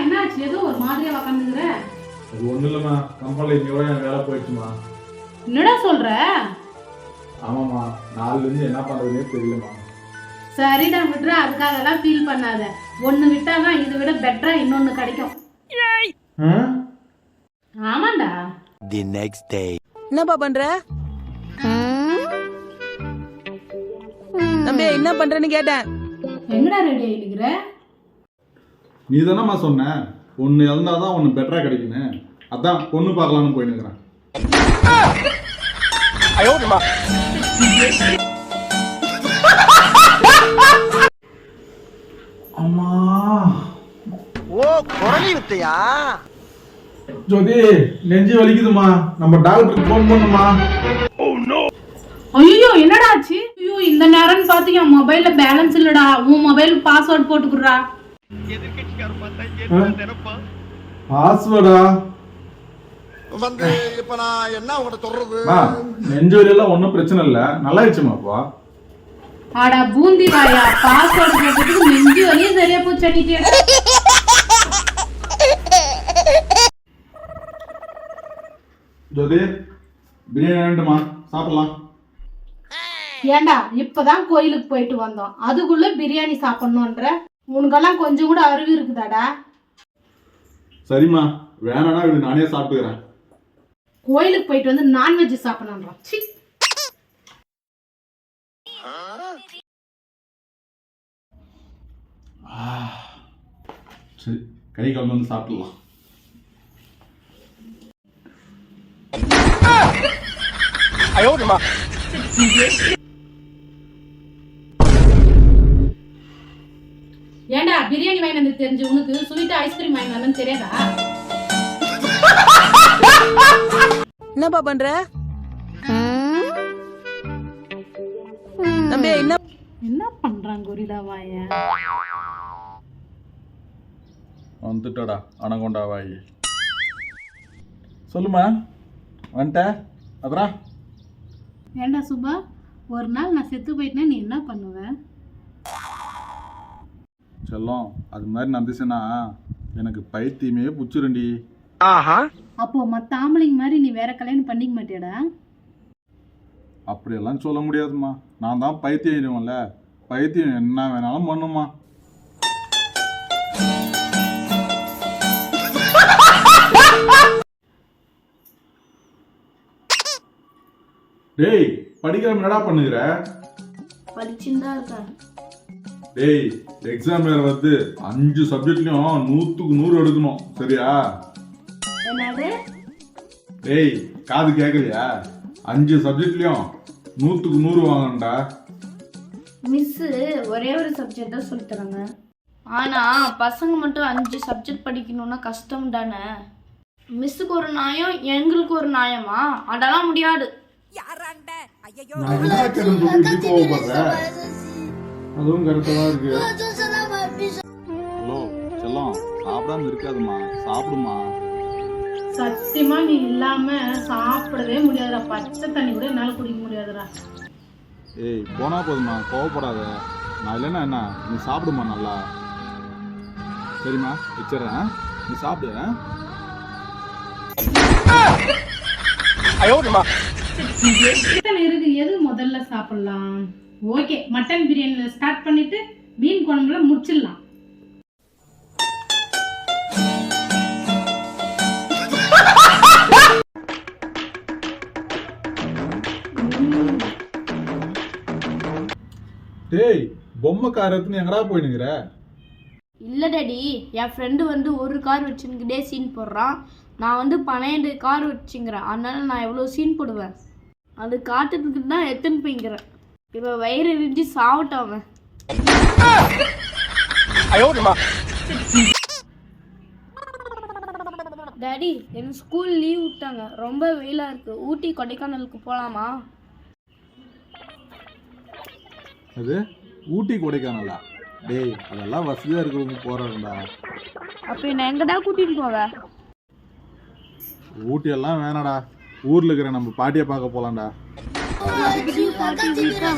என்னாச்சு? ஏதோ ஒரு மாதிரியா உக்காந்துக்கிற. அது ஒண்ணு இல்லம்மா, கம்பெனில இன்னையோட என் வேலை போயிடுச்சுமா. என்னடா சொல்ற? ஆமாம்மா, நாலுல இருந்து என்ன பண்றதுன்னே தெரியலம்மா. சரிடா விட்ற, அதுக்காக எல்லாம் ஃபீல் பண்ணாத. ஒன்னு விட்டாதான் இதை விட பெட்டரா இன்னொன்னு கிடைக்கும். ஆமாண்டா. The next day. என்னப்பா பண்ற? தம்பி என்ன பண்றேன்னு கேட்டேன். எங்கடா ரெடி ஆயிடுகிற? நீ தானம்மா சொன்ன ஒன்னு இழந்தாதான் ஒன்னு பெட்டரா கிடைக்குன்னு. அதான் பொண்ணு பார்க்கலாம்னு போயினுக்கிறேன். அம்மா ஓ குரலி வித்தையா? ஜோதி, நெஞ்சு வலிக்குதுமா, நம்ம டாக்டருக்கு ஃபோன் பண்ணுமா? ஐயோ என்னடா ஆச்சு? ஐயோ இந்த நேரம்னு பார்த்து என் மொபைல்ல பேலன்ஸ் இல்லடா. உன் மொபைல் பாஸ்வேர்ட் போட்டுக்குறா. பாஸ்வேர்டா? வந்து இப்ப நான் என்ன உங்கள்ட்ட சொல்றது? நெஞ்சு வலி எல்லாம் ஒன்றும் பிரச்சனை இல்லை, நல்லா ஆயிடுச்சுமாப்பா. ஆடா பூந்தி வாயா, பாஸ்வேர்ட் போட்டதுக்கு நெஞ்சு வலியே சரியா போச்சு. அடிக்கே ஜோதி, பிரியாணி வேண்டுமா? சாப்பிடலாம். ஏண்டா இப்பதான் கோயிலுக்கு போயிட்டு வந்தோம், அதுக்குள்ள பிரியாணி சாப்பிடணும்ன்ற? உனக்கெல்லாம் கொஞ்சம் கூட அறிவு இருக்குதாடா? சரிம்மா, வேணானா இது நானே சாப்பிட்டுக்கிறேன். கோயிலுக்கு போயிட்டு வந்து நான்வெஜ் சாப்பிடணும்ன்றான். சரி, கை கலந்து வந்து சாப்பிடலாம். ஏண்டா பிரியாணி வாங்கினது தெரிஞ்சு உனக்கு ஸ்வீட் ஐஸ்கிரீம் வாங்கினதுன்னு தெரியாதா? என்னப்பா பண்ற? தம்பி என்ன பண்றான் கொரிலா வாய? வந்துட்டடா அனகொண்டா வாய். சொல்லுமா, வந்துட்ட? அப்புறம் ஏண்டா சுபா, ஒரு நாள் நான் செத்து போயிட்டேன்னா நீ என்ன பண்ணுவ? செல்லம், அது மாதிரி நடந்துச்சுன்னா எனக்கு பைத்தியமே புச்சுருண்டி. அப்போ மத்த ஆம்பளைங்க மாதிரி நீ வேற கல்யாணம் பண்ணிக்க மாட்டியாடா? அப்படியெல்லாம் சொல்ல முடியாதுமா, நான் தான் பைத்தியம். பைத்தியம் என்ன வேணாலும் பண்ணுமா. டேய், படிக்கிற என்னடா பண்ணுகிற? படிச்சுண்டா இருக்கா? டேய், எக்ஸாம் வேற வந்து 5 சப்ஜெக்ட்லயும் 100க்கு 100 எடுக்கணும், சரியா? என்னது? டேய், காது கேட்கலையா? 5 சப்ஜெக்ட்லயும் 100க்கு 100 வாங்கணும்டா. மிஸ் ஒரே ஒரு சப்ஜெக்ட் தான் சொல்லி தராங்க. ஆனா பசங்க மட்டும் 5 சப்ஜெக்ட் படிக்கணும்னா கஷ்டம் தானே. மிஸ்ஸுக்கு ஒரு நியாயம், எங்களுக்கு ஒரு நியாயமா? அதெல்லாம் முடியாது. நான் என்ன கேட்டேன்னு சொல்லி இப்படி கோவப்படுற? அதுவும் கரெக்டா தான் இருக்கு. ஹலோ செல்லம், சாப்பிடாம இருக்காதுமா, சாப்பிடுமா. சத்தியமா நீ இல்லாம சாப்பிடவே முடியாதுடா. பச்சை தண்ணி கூட என்னால குடிக்க முடியாதுடா. ஏய் போனா போதுமா, கோவப்படாத. நான் இல்லைன்னா என்ன, நீ சாப்பிடுமா நல்லா. சரிம்மா, வச்சிடறேன், நீ சாப்பிடு. இருக்கு, எது முதல்ல சாப்பிடலாம்? ஓகே, மட்டன் பிரியாணில ஸ்டார்ட் பண்ணிட்டு மீன் குழம்புல முடிச்சிடலாம். டேய், பொம்மை காரத்துன்னு எங்கடா போயினுங்கிற? இல்ல டாடி, என் ஃப்ரெண்டு வந்து ஒரு கார் வச்சுக்கிட்டே சீன் போடுறான். நான் வந்து 12 கார் வச்சுங்கிறேன். அதனால நான் எவ்வளோ சீன் போடுவேன். அது காட்டுறதுக்கு தான் எத்தனை போய்க்கிறேன். இப்போ வயிறு எரிஞ்சு சாவட்டும் அவன். டாடி, எனக்கு ஸ்கூல் லீவ் விட்டாங்க. ரொம்ப வெயிலாக இருக்கு. ஊட்டி கொடைக்கானலுக்கு போகலாமா? அது ஊட்டி கொடைக்கானலா? டேய், அதெல்லாம் வசதியா இருக்கிறவங்க போறாங்கடா. அப்போ என்ன எங்கடா கூட்டிட்டு போவ? ஊட்டி எல்லாம் வேணாடா, ஊர்ல இருக்கிற நம்ம பாட்டியை பார்க்க போலாம்டா. பாட்டி வீட்டா?